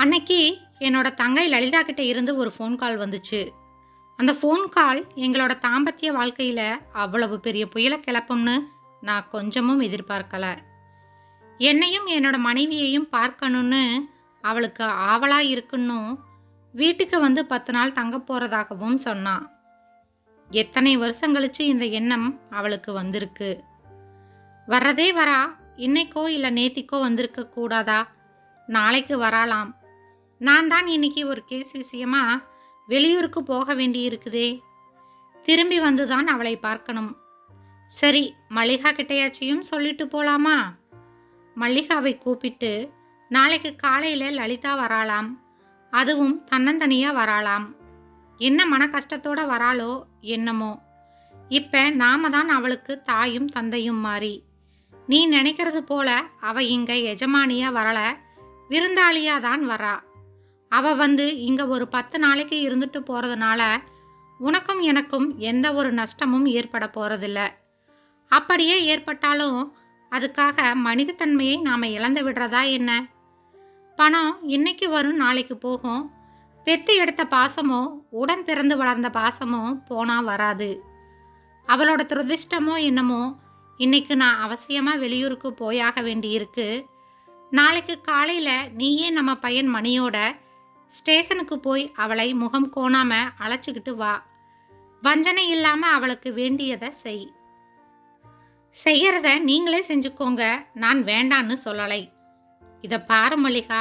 அன்னைக்கு என்னோட தங்கை லலிதா கிட்ட இருந்து ஒரு ஃபோன் கால் வந்துச்சு. அந்த ஃபோன் கால் எங்களோட தாம்பத்திய வாழ்க்கையில் அவ்வளவு பெரிய புயலை கிளப்பும்னு நான் கொஞ்சமும் எதிர்பார்க்கல. என்னையும் என்னோட மனைவியையும் பார்க்கணுன்னு அவளுக்கு ஆவலாக இருக்குன்னும் வீட்டுக்கு வந்து 10 நாள் தங்க போகிறதாகவும் சொன்னான். எத்தனை வருஷம் கழிச்சு இந்த எண்ணம் அவளுக்கு வந்திருக்கு. வர்றதே வரா, இன்னைக்கோ இல்லை நேத்திக்கோ வந்திருக்க கூடாதா? நாளைக்கு வராலாம். நான் தான் இன்னைக்கு ஒரு கேஸ் விஷயமா வெளியூருக்கு போக வேண்டி இருக்குதே. திரும்பி வந்து தான் அவளை பார்க்கணும். சரி, மல்லிகா கிட்டையாச்சியும் சொல்லிட்டு போலாமா? மல்லிகாவை கூப்பிட்டு நாளைக்கு காலையில் லலிதா வராளாம். அதுவும் தன்னந்தனியாக வராளாம். என்ன மன கஷ்டத்தோட வராளோ என்னமோ. இப்போ நாம தான் அவளுக்கு தாயும் தந்தையும் மாறி. நீ நினைக்கிறது போல அவ இங்கே எஜமானியாக வரல, விருந்தாளியாக தான் வரா. அவள் வந்து இங்கே ஒரு 10 நாளைக்கு இருந்துட்டு போகிறதுனால உனக்கும் எனக்கும் எந்த ஒரு நஷ்டமும் ஏற்பட போகிறதில்ல. அப்படியே ஏற்பட்டாலும் அதுக்காக மனிதத்தன்மையை நாம் இழந்து விடுறதா என்ன? பணம் இன்னைக்கு வரும், நாளைக்கு போகும். பெத்து எடுத்த பாசமோ உடன் பிறந்து வளர்ந்த பாசமோ போனால் வராது. அவளோட துரதிர்ஷ்டமோ என்னமோ, இன்னைக்கு நான் அவசியமாக வெளியூருக்கு போயாக வேண்டியிருக்கு. நாளைக்கு காலையில் நீயே நம்ம பையன் மணியோட ஸ்டேஷனுக்கு போய் அவளை முகம் கோணாமல் அழைச்சிக்கிட்டு வா. வஞ்சனை இல்லாமல் அவளுக்கு வேண்டியதை செய். செய்யறத நீங்களே செஞ்சுக்கோங்க, நான் வேண்டான்னு சொல்லலை. இதை பாரு மல்லிகா,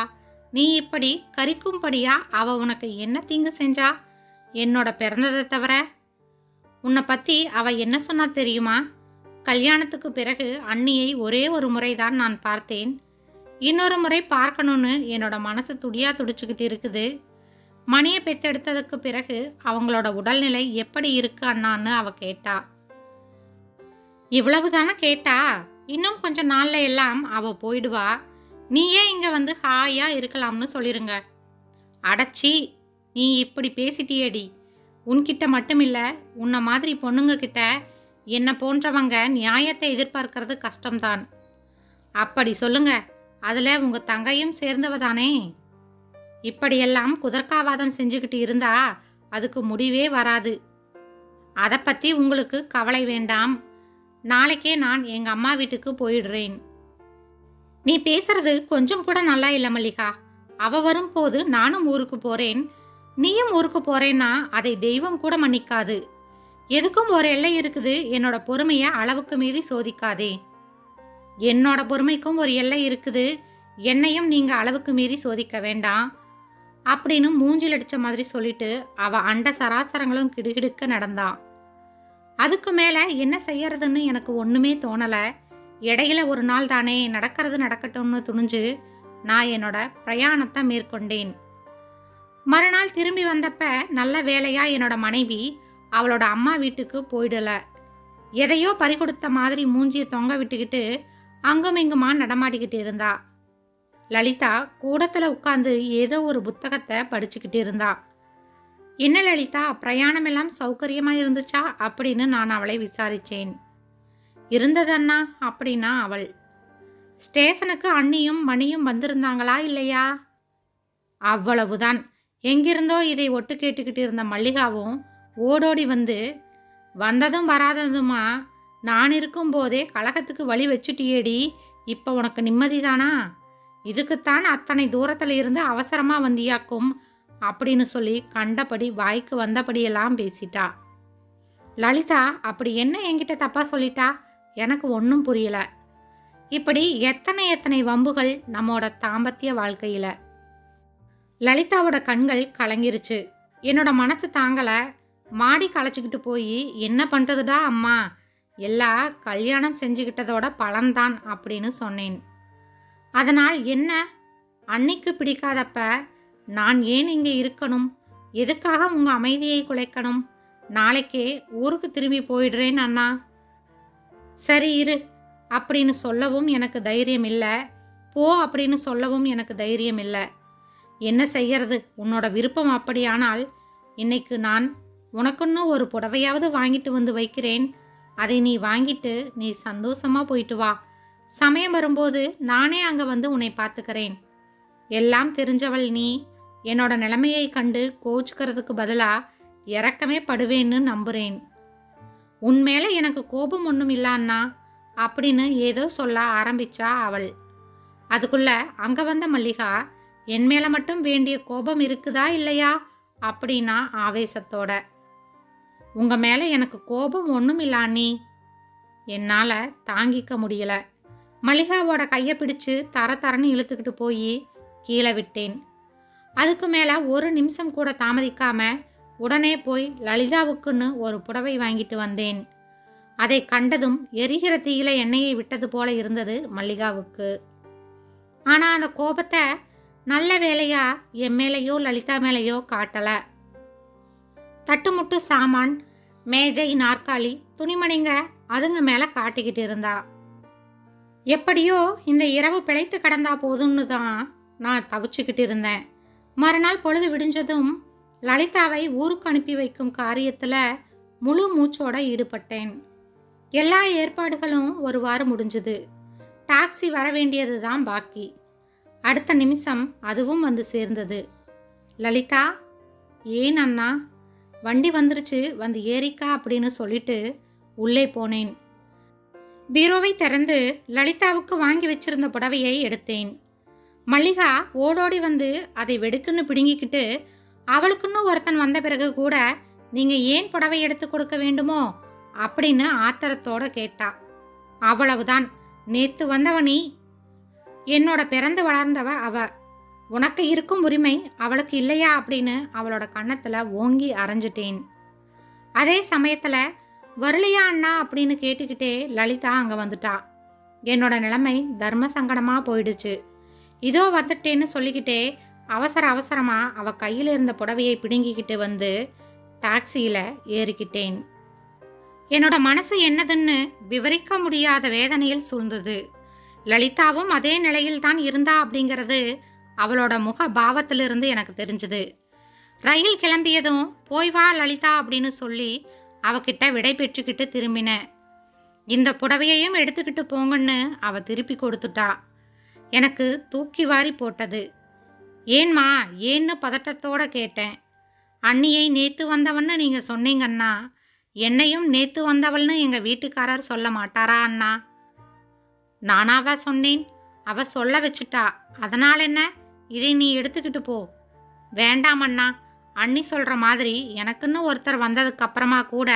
நீ இப்படி கரிக்கும்படியா அவ உனக்கு என்ன தீங்கு செஞ்சா? என்னோட பிறந்ததை தவிர உன்னை பற்றி அவ என்ன சொன்னா தெரியுமா? கல்யாணத்துக்கு பிறகு அண்ணியை ஒரே ஒரு முறை தான் நான் பார்த்தேன். இன்னொரு முறை பார்க்கணுன்னு என்னோட மனசு துடியா துடிச்சுக்கிட்டு இருக்குது. மணியை பெத்தெடுத்ததுக்கு பிறகு அவங்களோட உடல்நிலை எப்படி இருக்கு அண்ணான்னு அவ கேட்டா. இவ்வளவு தானே கேட்டா? இன்னும் கொஞ்சம் நாள்ல எல்லாம் அவ போயிடுவா. நீயே இங்க வந்து ஹாயா இருக்கலாம்னு சொல்லிருங்க. அடச்சி, நீ இப்படி பேசிட்டியேடி. உன்கிட்ட மட்டும் இல்லை, உன்னை மாதிரி பொண்ணுங்க கிட்ட என்னை போன்றவங்க நியாயத்தை எதிர்பார்க்கறது கஷ்டம்தான். அப்படி சொல்லுங்க, அதில் உங்கள் தங்கையும் சேர்ந்தவ தானே. இப்படியெல்லாம் குதர்க்காவாதம் செஞ்சுக்கிட்டு இருந்தா அதுக்கு முடிவே வராது. அதை பற்றி உங்களுக்கு கவலை வேண்டாம். நாளைக்கே நான் எங்கள் அம்மா வீட்டுக்கு போயிடுறேன். நீ பேசுறது கொஞ்சம் கூட நல்லா இல்லை மல்லிகா. அவ வரும்போது நானும் ஊருக்கு போகிறேன், நீயும் ஊருக்கு போகிறேன்னா அதை தெய்வம் கூட மன்னிக்காது. எதுக்கும் ஒரு எல்லை இருக்குது. என்னோட பொறுமையை அளவுக்கு மீறி சோதிக்காதே. என்னோட பொறுமைக்கும் ஒரு எல்லை இருக்குது. என்னையும் நீங்கள் அளவுக்கு மீறி சோதிக்க வேண்டாம் அப்படின்னு மூஞ்சில் அடித்த மாதிரி சொல்லிட்டு அவள் அண்ட சராசரங்களும் கிடுகிடுக்க நடந்தான். அதுக்கு மேலே என்ன செய்யறதுன்னு எனக்கு ஒன்றுமே தோணலை. இடையில ஒரு நாள் தானே, நடக்கிறது நடக்கட்டும்னு துணிஞ்சு நான் என்னோட பிரயாணத்தை மேற்கொண்டேன். மறுநாள் திரும்பி வந்தப்ப நல்ல வேலையா என்னோட மனைவி அவளோட அம்மா வீட்டுக்கு போயிடல. எதையோ பறிகொடுத்த மாதிரி மூஞ்சியை தொங்க விட்டுக்கிட்டு அங்கும் இங்குமா நடமாடிக்கிட்டு இருந்தா. லலிதா கூடத்தில் உட்காந்து ஏதோ ஒரு புத்தகத்தை படிச்சுக்கிட்டு இருந்தா. என்ன லலிதா, பிரயாணமெல்லாம் சௌகரியமா இருந்துச்சா அப்படின்னு நான் அவளை விசாரிச்சேன். இருந்ததண்ணா அப்படின்னா அவள். ஸ்டேஷனுக்கு அண்ணியும் மணியும் வந்திருந்தாங்களா இல்லையா? அவ்வளவுதான். எங்கிருந்தோ இதை ஒட்டு கேட்டுக்கிட்டு இருந்த மல்லிகாவும் ஓடோடி வந்து, வந்ததும் வராததுமா, நான் இருக்கும்போதே கலகத்துக்கு வழி வச்சுட்டியேடி, இப்போ உனக்கு நிம்மதிதானா? இதுக்குத்தான் அத்தனை தூரத்தில் இருந்து அவசரமாக வந்தியாக்கும் அப்படின்னு சொல்லி கண்டபடி வாய்க்கு வந்தபடியெல்லாம் பேசிட்டா. லலிதா அப்படி என்ன என்கிட்ட தப்பா சொல்லிட்டா? எனக்கு ஒன்றும் புரியல. இப்படி எத்தனை எத்தனை வம்புகள் நம்மோட தாம்பத்திய வாழ்க்கையில். லலிதாவோட கண்கள் கலங்கிருச்சு. என்னோட மனசு தாங்கலை. மாடி களைச்சிக்கிட்டு போய், என்ன பண்ணுறதுடா அம்மா, எல்லா கல்யாணம் செஞ்சுக்கிட்டதோட பலன்தான் அப்படின்னு சொன்னேன். அதனால் என்ன? அன்னைக்கு பிடிக்காதப்ப நான் ஏன் இங்கே இருக்கணும்? எதுக்காக உங்கள் அமைதியை குலைக்கணும்? நாளைக்கே ஊருக்கு திரும்பி போயிடுறேன் அண்ணா. சரி இரு அப்படின்னு சொல்லவும் எனக்கு தைரியம் இல்லை, போ அப்படின்னு சொல்லவும் எனக்கு தைரியம் இல்லை. என்ன செய்யறது? உன்னோட விருப்பம் அப்படியானால் இன்னைக்கு நான் உனக்குன்னு ஒரு புடவையாவது வாங்கிட்டு வந்து வைக்கிறேன். அதை நீ வாங்கிட்டு நீ சந்தோஷமா போயிட்டு வா. சமயம் வரும்போது நானே அங்கே வந்து உன்னை பார்த்துக்கிறேன். எல்லாம் தெரிஞ்சவள் நீ. என்னோட நிலைமையை கண்டு கோச்சுக்கிறதுக்கு பதிலா இறக்கமே படுவேன்னு நம்புறேன். உன் மேல எனக்கு கோபம் ஒன்றும் இல்ல அண்ணா அப்படின்னு ஏதோ சொல்ல ஆரம்பிச்சா அவள். அதுக்குள்ள அங்க வந்த மல்லிகா, என் மேல மட்டும் வேண்டிய கோபம் இருக்குதா இல்லையா அப்படின்னா ஆவேசத்தோட. உங்க மேல எனக்கு கோபம் ஒன்றும் இல்ல அண்ணி. என்னால தாங்கிக்க முடியல. மல்லிகாவோட கையை பிடிச்சு தர தரன்னு இழுத்துக்கிட்டு போய் கீழே விட்டேன். அதுக்கு மேல ஒரு நிமிஷம் கூட தாமதிக்காம உடனே போய் லலிதாவுக்குன்னு ஒரு புடவை வாங்கிட்டு வந்தேன். அதை கண்டதும் எரிகிற தீயில எண்ணெயை விட்டது போல இருந்தது மல்லிகாவுக்கு. ஆனா அந்த கோபத்தை நல்ல வேலையா என் மேலேயோ லலிதா மேலேயோ காட்டல. தட்டுமுட்டு சாமான், மேஜை, நாற்காலி, துணிமணிங்க அதுங்க மேல காட்டிக்கிட்டு இருந்தா. எப்படியோ இந்த இரவு பிழைத்து கடந்தா போதும்னு தான் நான் தவிச்சுக்கிட்டு இருந்தேன். மறுநாள் பொழுது விடிஞ்சதும் லலிதாவை ஊருக்கு அனுப்பி வைக்கும் காரியத்துல முழு மூச்சோட ஈடுபட்டேன். எல்லா ஏற்பாடுகளும் ஒருவாறு முடிஞ்சுது. டாக்ஸி வர வேண்டியது தான் பாக்கி. அடுத்த நிமிஷம் அதுவும் வந்து சேர்ந்தது. லலிதா, ஏன் அண்ணா? வண்டி வந்துருச்சு, வந்து ஏறிக்கா அப்படின்னு சொல்லிட்டு உள்ளே போனேன். பீரோவை திறந்து லலிதாவுக்கு வாங்கி வச்சிருந்த புடவையை எடுத்தேன். மல்லிகா ஓடோடி வந்து அதை வெடுக்குன்னு பிடுங்கிக்கிட்டு, அவளுக்குன்னு ஒருத்தன் வந்த பிறகு கூட நீங்க ஏன் புடவை எடுத்து கொடுக்க வேண்டுமோ அப்படின்னு ஆத்திரத்தோட கேட்டா. அவ்வளவுதான், நேத்து வந்தவனி, என்னோட பிறந்து வளர்ந்தவ அவ. உனக்கு இருக்கும் உரிமை அவளுக்கு இல்லையா அப்படின்னு அவளோட கன்னத்துல ஓங்கி அரைஞ்சிட்டேன். அதே சமயத்துல வரலையா அண்ணா அப்படின்னு கேட்டுக்கிட்டே லலிதா அங்க வந்துட்டா. என்னோட நிலைமை தர்ம சங்கடமா போயிடுச்சு. இதோ வந்துட்டேன்னு சொல்லிக்கிட்டே அவசர அவசரமா அவ கையில இருந்த புடவையை பிடுங்கிக்கிட்டு வந்து டாக்ஸியில ஏறிக்கிட்டேன். என்னோட மனசு என்னதுன்னு விவரிக்க முடியாத வேதனையில் சூழ்ந்தது. லலிதாவும் அதே நிலையில் தான் இருந்தா அப்படிங்கிறது அவளோட முக பாவத்திலிருந்து எனக்கு தெரிஞ்சுது. ரயில் கிளம்பியதும் போய் வா லலிதா அப்படின்னு சொல்லி அவகிட்ட விடை பெற்றுக்கிட்டு திரும்பினேன். இந்த புடவையையும் எடுத்துக்கிட்டு போங்கன்னு அவ திருப்பி கொடுத்துட்டா. எனக்கு தூக்கி வாரி போட்டது. ஏன்மா ஏன்னு பதட்டத்தோட கேட்டேன். அண்ணியை நேத்து வந்தவன்னு நீங்க சொன்னீங்கண்ணா, என்னையும் நேத்து வந்தவள்னு எங்க வீட்டுக்காரர் சொல்ல மாட்டாரா அண்ணா? நானாவா சொன்னேன்? அவ சொல்ல வச்சுட்டா. அதனால் என்ன, இதை நீ எடுத்துக்கிட்டு போ. வேண்டாம் அண்ணா, அண்ணி சொல்ற மாதிரி எனக்குன்னு ஒருத்தர் வந்ததுக்கு அப்புறமா கூட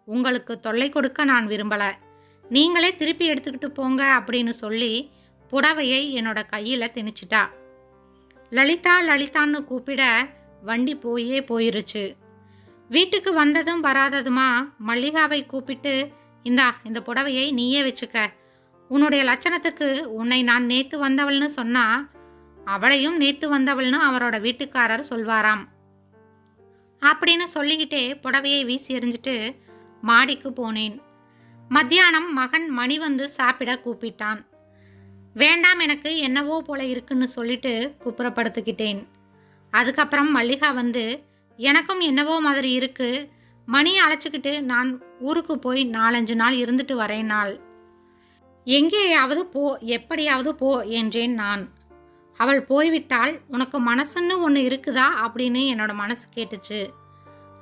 உங்களுக்கு தொல்லை கொடுக்க நான் விரும்பல. நீங்களே திருப்பி எடுத்துக்கிட்டு போங்க அப்படின்னு சொல்லி புடவையை என்னோட கையில திணிச்சிட்டா. லலிதா லலிதான்னு கூப்பிட வண்டி போயிருச்சு. வீட்டுக்கு வந்ததும் வராததுமா மல்லிகாவை கூப்பிட்டு, இந்த புடவையை நீயே வச்சுக்க. உன்னுடைய லட்சணத்துக்கு உன்னை நான் நேத்து வந்தவள்னு சொன்னா அவளையும் நேத்து வந்தவள்னு அவரோட வீட்டுக்காரர் சொல்வாராம் அப்படின்னு சொல்லிக்கிட்டே புடவையை வீசி எறிஞ்சிட்டு மாடிக்கு போனேன். மத்தியானம் மகன் மணி வந்து சாப்பிட கூப்பிட்டான். வேண்டாம், எனக்கு என்னவோ போல இருக்குன்னு சொல்லிட்டு குப்புறப்படுத்திக்கிட்டேன். அதுக்கப்புறம் மல்லிகா வந்து, எனக்கும் என்னவோ மாதிரி இருக்கு, மணியை அழைச்சிக்கிட்டு நான் ஊருக்கு போய் 4-5 நாள் இருந்துட்டு வரேன் நாள். எங்கேயாவது போ, எப்படியாவது போ என்றேன் நான். அவள் போய்விட்டால் உனக்கு மனசுன்னு ஒன்று இருக்குதா அப்படின்னு என்னோட மனசு கேட்டுச்சு.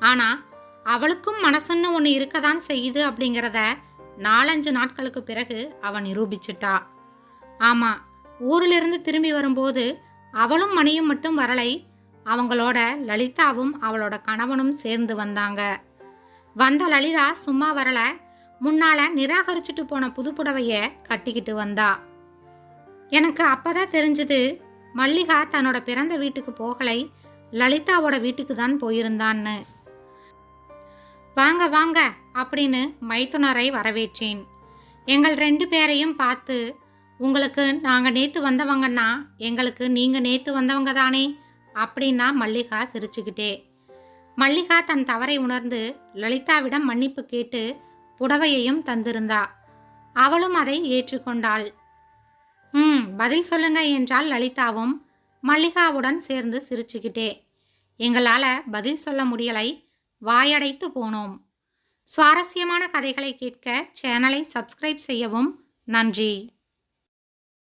ஆனால் அவளுக்கும் மனசுன்னு ஒன்று இருக்கதான் செய்யுது அப்படிங்கிறத 4-5 நாட்களுக்கு பிறகு அவன் நிரூபிச்சிட்டா. ஆமாம், ஊரிலிருந்து திரும்பி வரும்போது அவளும் மணியும் மட்டும் வரலை, அவங்களோட லலிதாவும் அவளோட கணவனும் சேர்ந்து வந்தாங்க. வந்த லலிதா சும்மா வரல, முன்னால நிராகரிச்சுட்டு போன புது புடவைய கட்டிக்கிட்டு வந்தா. எனக்கு அப்பதான் தெரிஞ்சது, மல்லிகா தன்னோட பிறந்த வீட்டுக்கு போகலை, லலிதாவோட வீட்டுக்கு தான் போயிருந்தான்னு. வாங்க வாங்க அப்படின்னு மைத்துனரை வரவேற்றேன். எங்கள் 2 பேரையும் பார்த்து, உங்களுக்கு நாங்கள் நேற்று வந்தவங்கன்னா எங்களுக்கு நீங்கள் நேற்று வந்தவங்க தானே அப்படின்னா மல்லிகா சிரிச்சுக்கிட்டே. மல்லிகா தன் தவறை உணர்ந்து லலிதாவிடம் மன்னிப்பு கேட்டு புடவையையும் தந்திருந்தா. அவளும் அதை ஏற்றுக்கொண்டாள். பதில் சொல்லுங்க என்றால் லலிதாவும் மல்லிகாவுடன் சேர்ந்து சிரிச்சுக்கிட்டே. எங்களால் பதில் சொல்ல முடியலை, வாயடைத்து போனோம். சுவாரஸ்யமான கதைகளை கேட்க சேனலை சப்ஸ்கிரைப் செய்யவும். நன்றி.